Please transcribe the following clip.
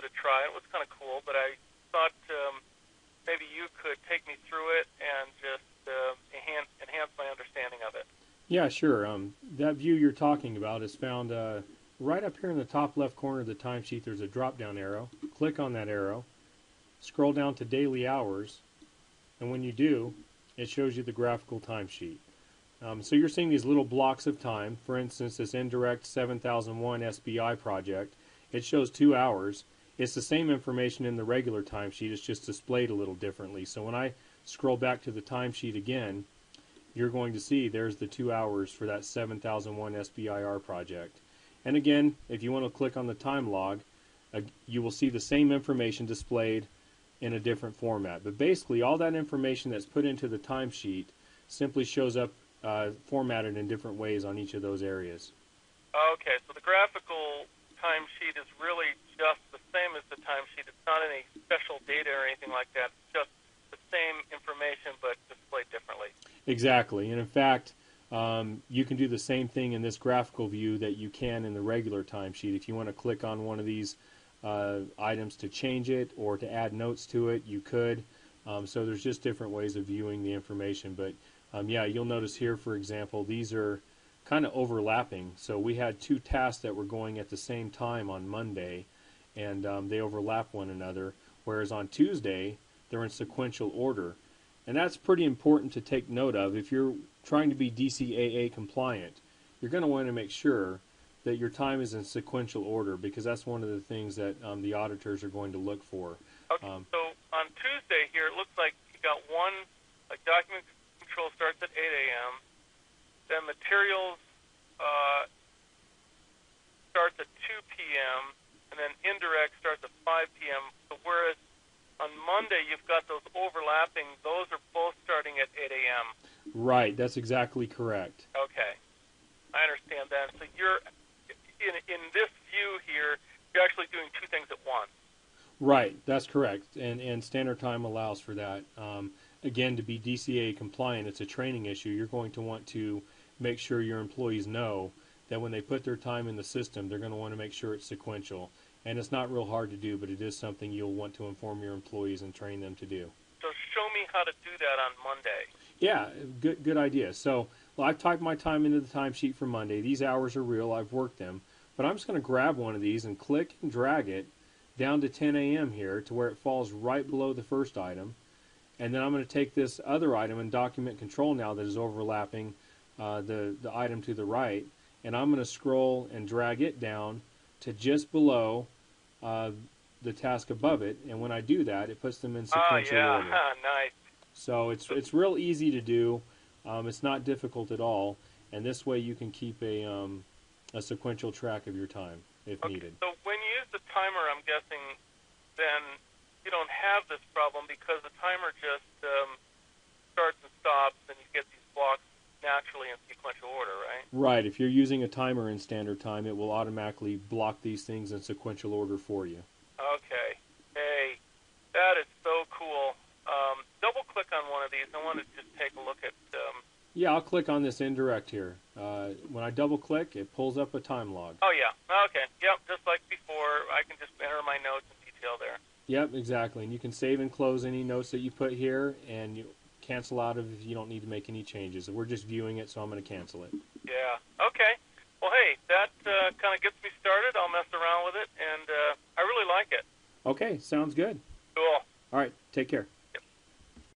it a try. It was kind of cool, but I thought maybe you could take me through it and just enhance my understanding of it. Yeah, sure. That view you're talking about is found right up here in the top left corner of the timesheet. There's a drop-down arrow. Click on that arrow, scroll down to daily hours, and when you do, it shows you the graphical timesheet. So you're seeing these little blocks of time. For instance, this indirect 7001 SBI project, it shows 2 hours. It's the same information in the regular timesheet, it's just displayed a little differently. So when I scroll back to the timesheet again, you're going to see there's the 2 hours for that 7001 SBIR project. And again, if you want to click on the time log, you will see the same information displayed in a different format. But basically, all that information that's put into the timesheet simply shows up formatted in different ways on each of those areas. Okay, so the graphical timesheet is really just the same as the timesheet. It's not any special data or anything like that. It's just the same information but displayed differently. Exactly, and in fact, you can do the same thing in this graphical view that you can in the regular timesheet. If you want to click on one of these items to change it or to add notes to it, you could. So there's just different ways of viewing the information. But yeah, you'll notice here, for example, these are kind of overlapping. So we had 2 tasks that were going at the same time on Monday, and they overlap one another, whereas on Tuesday, they're in sequential order. And that's pretty important to take note of. If you're trying to be DCAA compliant, you're going to want to make sure that your time is in sequential order, because that's one of the things that the auditors are going to look for. Okay, so on Tuesday here, it looks like you got one, like document control starts at 8 a.m., then materials starts at 2 p.m., and then indirect starts at 5 p.m. So whereas on Monday you've got those overlapping, those are both starting at 8 a.m. Right, that's exactly correct. Okay, I understand that. So you're, in this view here, you're actually doing 2 things at once. Right, that's correct, and standard time allows for that. Again, to be DCAA compliant, it's a training issue. You're going to want to make sure your employees know that when they put their time in the system, they're going to want to make sure it's sequential. And it's not real hard to do, but it is something you'll want to inform your employees and train them to do. So show me how to do that on Monday. Yeah, good idea. So, well, I've typed my time into the timesheet for Monday. These hours are real. I've worked them. But I'm just going to grab one of these and click and drag it down to 10 a.m. here to where it falls right below the first item. And then I'm going to take this other item in document control now that is overlapping the item to the right, and I'm going to scroll and drag it down to just below the task above it. And when I do that, it puts them in sequential order. Nice. So it's real easy to do. It's not difficult at all, and this way you can keep a sequential track of your time if needed. So when you use the timer, I'm guessing then you don't have this problem because the timer just starts and stops, and you get these blocks naturally in sequential order, right? Right. If you're using a timer in standard time, it will automatically block these things in sequential order for you. Okay. Hey, that is so cool. Double-click on one of these. I want to just take a look at... Yeah, I'll click on this indirect here. When I double-click, it pulls up a time log. Oh, yeah. Okay. Yep, just like before, I can just enter my notes in detail there. Yep, exactly. And you can save and close any notes that you put here, and you cancel out if you don't need to make any changes. We're just viewing it, so I'm going to cancel it. Yeah. Okay. Well, hey, that kind of gets me started. I'll mess around with it, and I really like it. Okay, sounds good. Cool. All right, take care.